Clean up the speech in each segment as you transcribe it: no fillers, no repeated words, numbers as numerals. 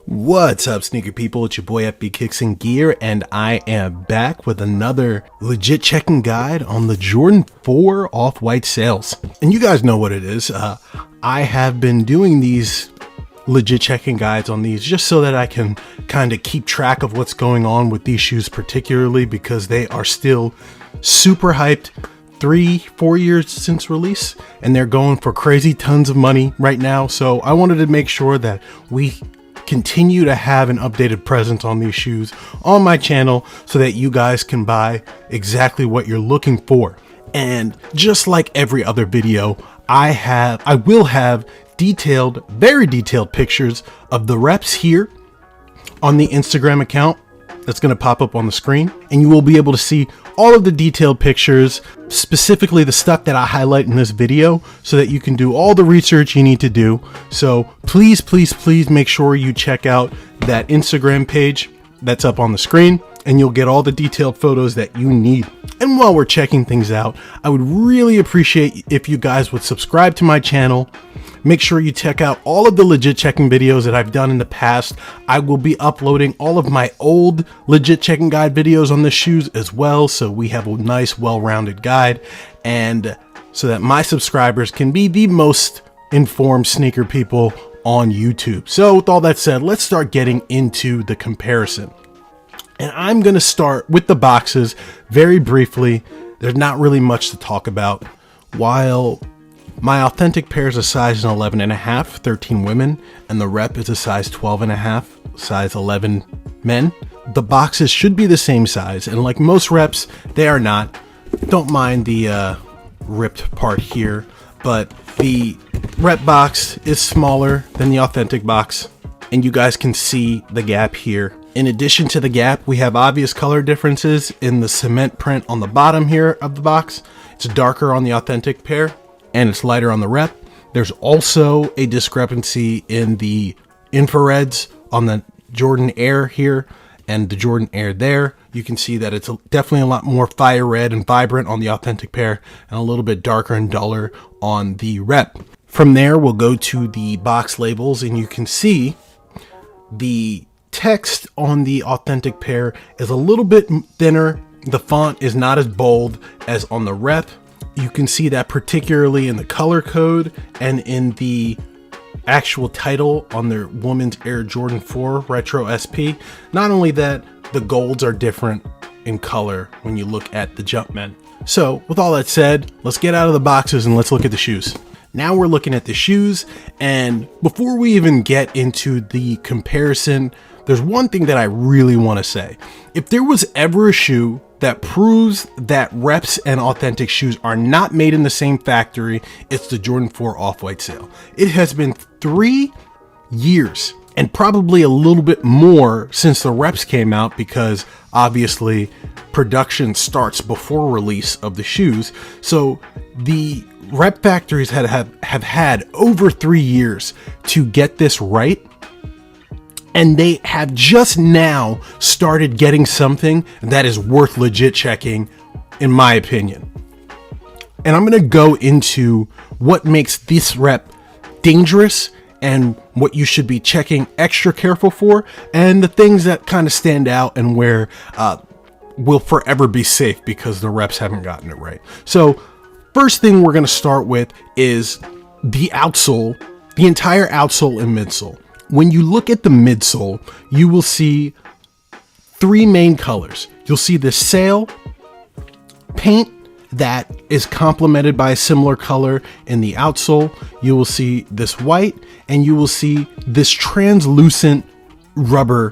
What's up, sneaker people? It's your boy FB Kicks and Gear, and I am back with another legit checking guide on the Jordan 4 Off-White sales. And you guys know what it is. I have been doing these legit checking guides on these just so that I can kind of keep track of what's going on with these shoes, particularly because they are still super hyped. 3-4 years since release, and they're going for crazy tons of money right now. So I wanted to make sure that we continue to have an updated presence on these shoes on my channel so that you guys can buy exactly what you're looking for. And just like every other video, I will have detailed, very detailed pictures of the reps here on the Instagram account that's going to pop up on the screen, and you will be able to see all of the detailed pictures, specifically the stuff that I highlight in this video, so that you can do all the research you need to do. So please, please, please make sure you check out that Instagram page that's up on the screen, and you'll get all the detailed photos that you need. And while we're checking things out, I would really appreciate if you guys would subscribe to my channel. Make sure you check out all of the legit checking videos that I've done in the past. I will be uploading all of my old legit checking guide videos on the shoes as well, so we have a nice, well-rounded guide, and so that my subscribers can be the most informed sneaker people on YouTube. So with all that said, let's start getting into the comparison. And I'm going to start with the boxes very briefly. There's not really much to talk about. While my authentic pair is a size 11.5, 13 women, and the rep is a size 12.5, size 11 men. The boxes should be the same size, and like most reps, they are not. Don't mind the ripped part here, but the rep box is smaller than the authentic box, and you guys can see the gap here. In addition to the gap, we have obvious color differences in the cement print on the bottom here of the box. It's darker on the authentic pair, and it's lighter on the rep. There's also a discrepancy in the infrareds on the Jordan Air here and the Jordan Air there. You can see that it's definitely a lot more fire red and vibrant on the authentic pair, and a little bit darker and duller on the rep. From there, we'll go to the box labels, and you can see the text on the authentic pair is a little bit thinner. The font is not as bold as on the rep. You can see that particularly in the color code and in the actual title on their Women's Air Jordan 4 Retro SP. Not only that, the golds are different in color when you look at the Jumpmen. So with all that said, let's get out of the boxes and let's look at the shoes. Now we're looking at the shoes, and before we even get into the comparison, there's one thing that I really want to say. If there was ever a shoe that proves that reps and authentic shoes are not made in the same factory, it's the Jordan 4 Off-White sale. It has been 3 years and probably a little bit more since the reps came out, because obviously production starts before release of the shoes. So the rep factories have had over 3 years to get this right, and they have just now started getting something that is worth legit checking, in my opinion. And I'm going to go into what makes this rep dangerous and what you should be checking extra careful for, and the things that kind of stand out and where will forever be safe because the reps haven't gotten it right. So first thing we're going to start with is the outsole, the entire outsole and midsole. When you look at the midsole, you will see 3 main colors. You'll see the sail paint that is complemented by a similar color in the outsole. You will see this white, and you will see this translucent rubber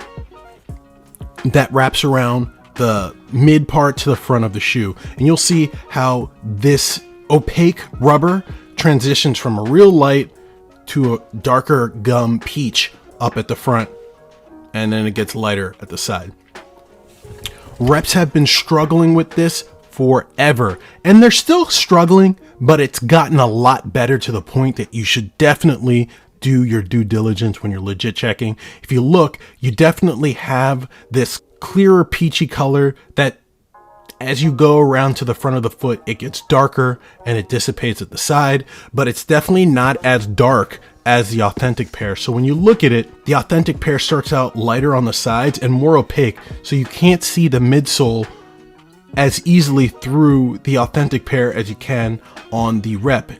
that wraps around the mid part to the front of the shoe. And you'll see how this opaque rubber transitions from a real light to a darker gum peach up at the front, and then it gets lighter at the side. Reps have been struggling with this forever, and they're still struggling, but it's gotten a lot better to the point that you should definitely do your due diligence when you're legit checking. If you look, you definitely have this clearer peachy color that as you go around to the front of the foot, it gets darker and it dissipates at the side, but it's definitely not as dark as the authentic pair. So when you look at it, the authentic pair starts out lighter on the sides and more opaque, so you can't see the midsole as easily through the authentic pair as you can on the rep.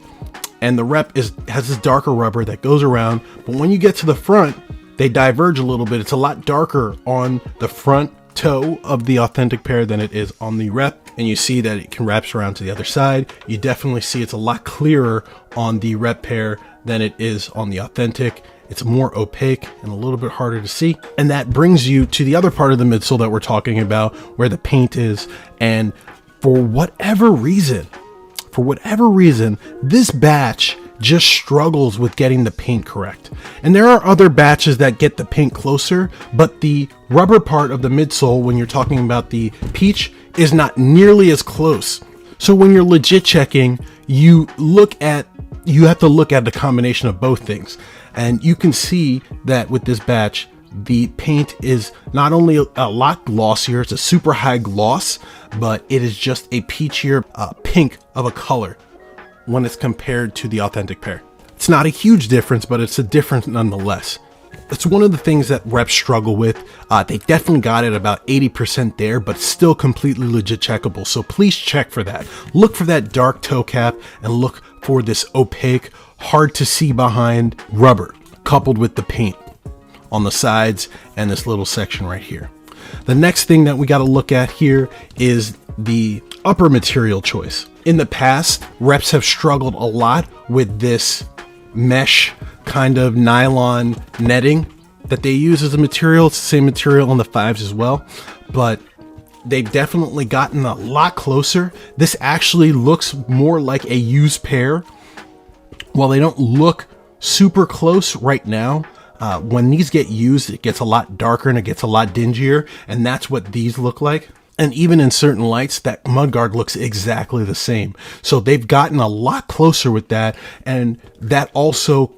And the rep has this darker rubber that goes around, but when you get to the front, they diverge a little bit. It's a lot darker on the front toe of the authentic pair than it is on the rep, and you see that it can wrap around to the other side. You definitely see it's a lot clearer on the rep pair than it is on the authentic. It's more opaque and a little bit harder to see. And that brings you to the other part of the midsole that we're talking about, where the paint is. And for whatever reason, this batch just struggles with getting the paint correct. And there are other batches that get the paint closer, but the rubber part of the midsole, when you're talking about the peach, is not nearly as close. So when you're legit checking, you have to look at the combination of both things. And you can see that with this batch, the paint is not only a lot glossier, it's a super high gloss, but it is just a peachier pink of a color when it's compared to the authentic pair. It's not a huge difference, but it's a difference nonetheless. It's one of the things that reps struggle with. They definitely got it about 80% there, but still completely legit checkable. So please check for that. Look for that dark toe cap and look for this opaque, hard to see behind rubber coupled with the paint on the sides and this little section right here. The next thing that we got to look at here is the upper material choice. In the past, reps have struggled a lot with this mesh kind of nylon netting that they use as a material. It's the same material on the 5s as well, but they've definitely gotten a lot closer. This actually looks more like a used pair. While they don't look super close right now, when these get used, it gets a lot darker and it gets a lot dingier, and that's what these look like. And even in certain lights, that mudguard looks exactly the same. So they've gotten a lot closer with that, and that also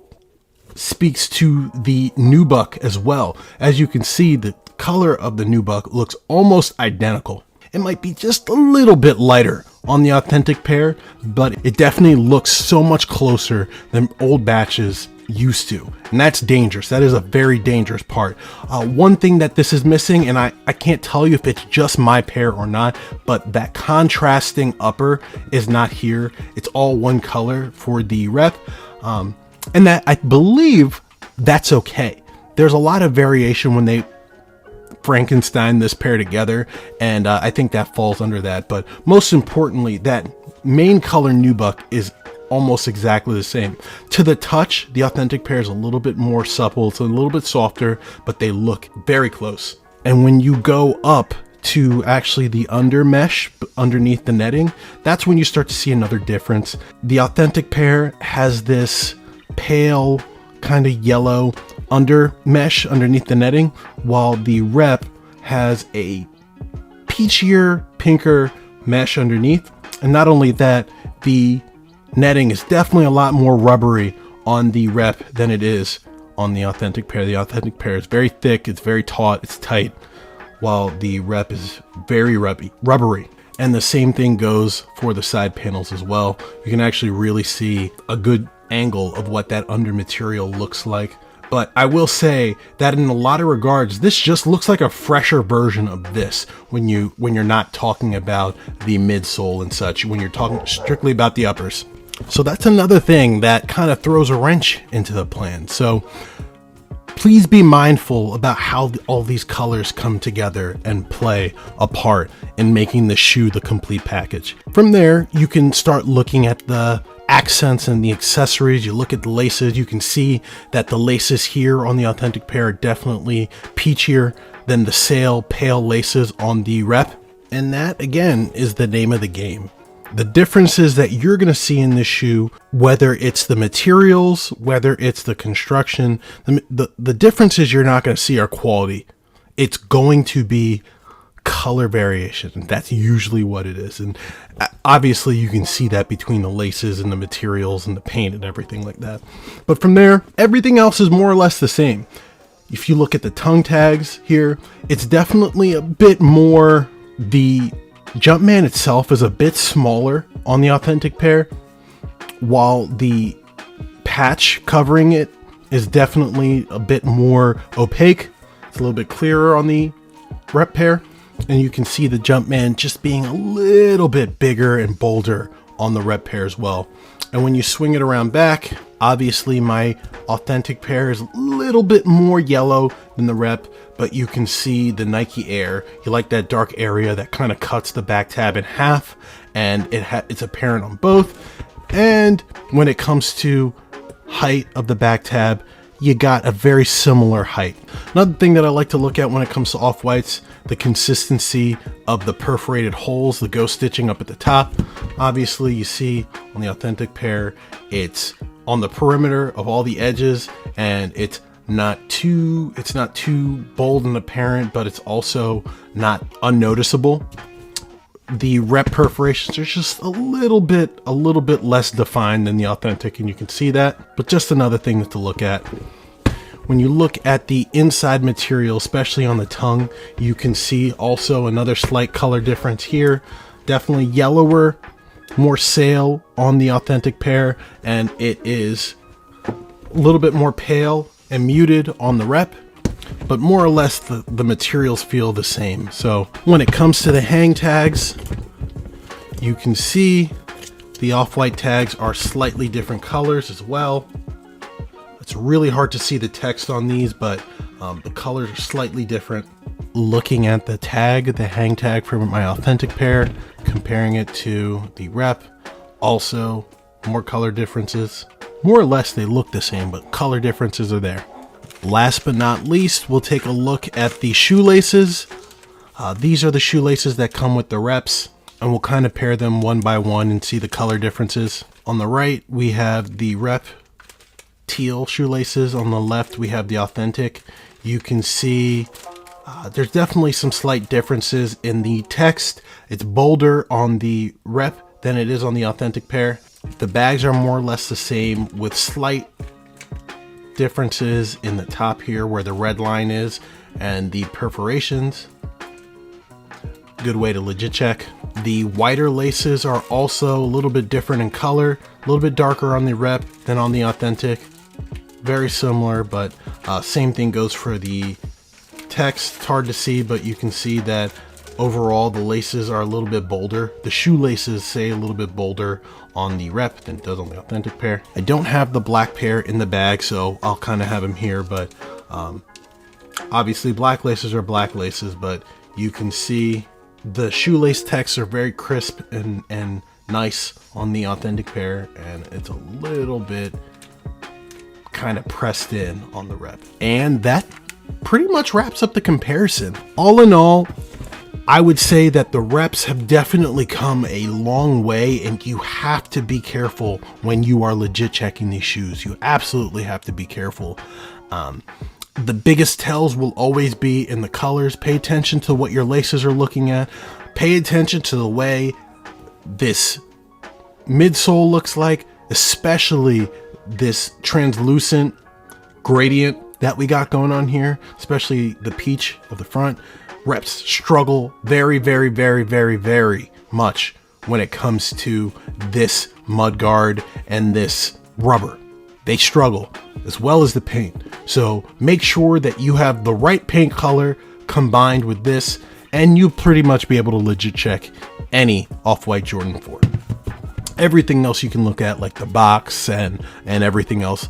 speaks to the nubuck as well. As you can see, the color of the nubuck looks almost identical. It might be just a little bit lighter on the authentic pair, but it definitely looks so much closer than old batches used to, and that's dangerous. That is a very dangerous part. One thing that this is missing, and I can't tell you if it's just my pair or not, but that contrasting upper is not here. It's all one color for the rep, and that, I believe, that's okay. There's a lot of variation when they Frankenstein this pair together, and I think that falls under that. But most importantly, that main color nubuck is almost exactly the same. To the touch, the authentic pair is a little bit more supple, it's a little bit softer, but they look very close. And when you go up to actually the under mesh underneath the netting, that's when you start to see another difference. The authentic pair has this pale kind of yellow under mesh underneath the netting, while the rep has a peachier, pinker mesh underneath. And not only that, the netting is definitely a lot more rubbery on the rep than it is on the authentic pair. The authentic pair is very thick, it's very taut, it's tight, while the rep is very rubbery. And the same thing goes for the side panels as well. You can actually really see a good angle of what that under material looks like. But I will say that in a lot of regards, this just looks like a fresher version of this when you're not talking about the midsole and such, when you're talking strictly about the uppers. So that's another thing that kind of throws a wrench into the plan. So please be mindful about how all these colors come together and play a part in making the shoe the complete package. From there, you can start looking at the accents and the accessories. You look at the laces, you can see that the laces here on the authentic pair are definitely peachier than the sail pale laces on the rep. And that, again, is the name of the game. The differences that you're going to see in this shoe, whether it's the materials, whether it's the construction, the differences you're not going to see are quality. It's going to be color variation, and that's usually what it is. And obviously you can see that between the laces and the materials and the paint and everything like that. But from there, everything else is more or less the same. If you look at the tongue tags here, it's definitely a bit more, the Jumpman itself is a bit smaller on the authentic pair, while the patch covering it is definitely a bit more opaque. It's a little bit clearer on the rep pair, and you can see the Jumpman just being a little bit bigger and bolder on the rep pair as well. And when you swing it around back, obviously my authentic pair is a little bit more yellow than the rep, but you can see the Nike Air. You like that dark area that kind of cuts the back tab in half, and it's apparent on both. And when it comes to height of the back tab, you got a very similar height. Another thing that I like to look at when it comes to off-whites, the consistency of the perforated holes, the ghost stitching up at the top. Obviously you see on the authentic pair, it's on the perimeter of all the edges, and it's not too bold and apparent, but it's also not unnoticeable. The rep perforations are just a little bit less defined than the authentic, and you can see that. But just another thing to look at. When you look at the inside material, especially on the tongue, you can see also another slight color difference here. Definitely yellower, more sail on the authentic pair, and it is a little bit more pale and muted on the rep. But more or less the materials feel the same. So when it comes to the hang tags, you can see the off-white tags are slightly different colors as well. It's really hard to see the text on these, but the colors are slightly different. Looking at the tag, the hang tag for my authentic pair, comparing it to the rep, also more color differences. More or less they look the same, but color differences are there. Last but not least, we'll take a look at the shoelaces. These are the shoelaces that come with the reps, and we'll kind of pair them one by one and see the color differences. On the right, we have the rep teal shoelaces. On the left, we have the authentic. You can see there's definitely some slight differences in the text. It's bolder on the rep than it is on the authentic pair. The bags are more or less the same, with slight differences in the top here where the red line is and the perforations. Good way to legit check. The whiter laces are also a little bit different in color, a little bit darker on the rep than on the authentic. Very similar, but same thing goes for the text. It's hard to see, but you can see that overall the laces are a little bit bolder. The shoelaces say a little bit bolder on the rep than it does on the authentic pair. I don't have the black pair in the bag, so I'll kind of have them here, but obviously black laces are black laces, but you can see the shoelace texts are very crisp and nice on the authentic pair, and it's a little bit kind of pressed in on the rep. And that pretty much wraps up the comparison. All in all, I would say that the reps have definitely come a long way, and you have to be careful when you are legit checking these shoes. You absolutely have to be careful. The biggest tells will always be in the colors. Pay attention to what your laces are looking at. Pay attention to the way this midsole looks like, especially this translucent gradient that we got going on here, especially the peach of the front. Reps struggle very much when it comes to this mudguard and this rubber. They struggle, as well as the paint. So make sure that you have the right paint color combined with this, and you'll pretty much be able to legit check any off-white Jordan 4. Everything else you can look at, like the box and everything else,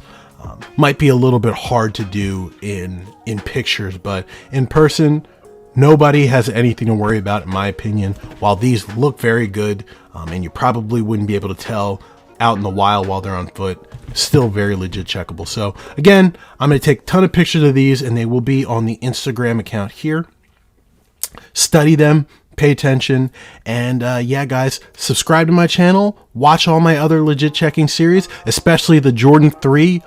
might be a little bit hard to do in pictures, but in person, nobody has anything to worry about, in my opinion. While these look very good, and you probably wouldn't be able to tell out in the wild while they're on foot, still very legit checkable. So again, I'm going to take a ton of pictures of these, and they will be on the Instagram account here. Study them, pay attention, and yeah guys, subscribe to my channel, watch all my other legit checking series, especially the Jordan 3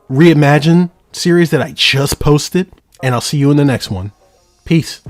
Reimagine series that I just posted, and I'll see you in the next one. Peace.